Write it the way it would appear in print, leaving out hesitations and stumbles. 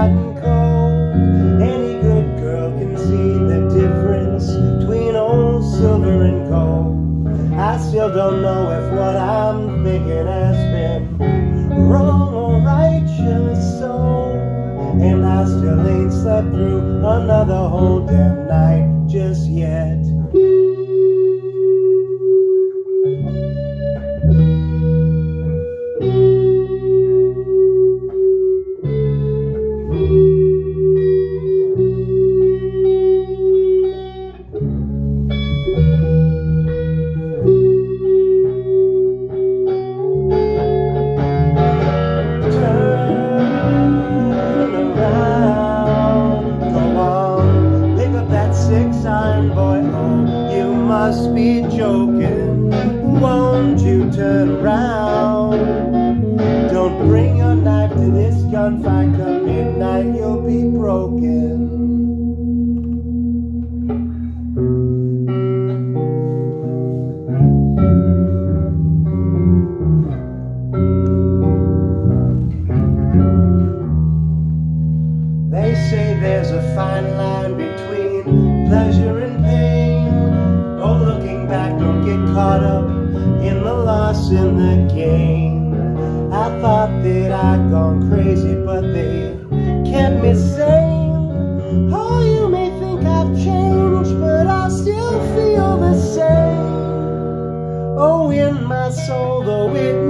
hot and cold. Any good girl can see the difference between old silver and gold. I still don't know if what I'm thinking has been wrong or righteous, so, and I still ain't slept through another whole damn night just yet. Boy, oh, you must be joking. Won't you turn around? Don't bring your knife to this gunfight. Come midnight, you'll be broken. They say there's a fine line between pleasure and pain. Oh, looking back, don't get caught up in the loss in the gain. I thought that I'd gone crazy, but they kept me sane. Oh, you may think I've changed, but I still feel the same. Oh, in my soul, though it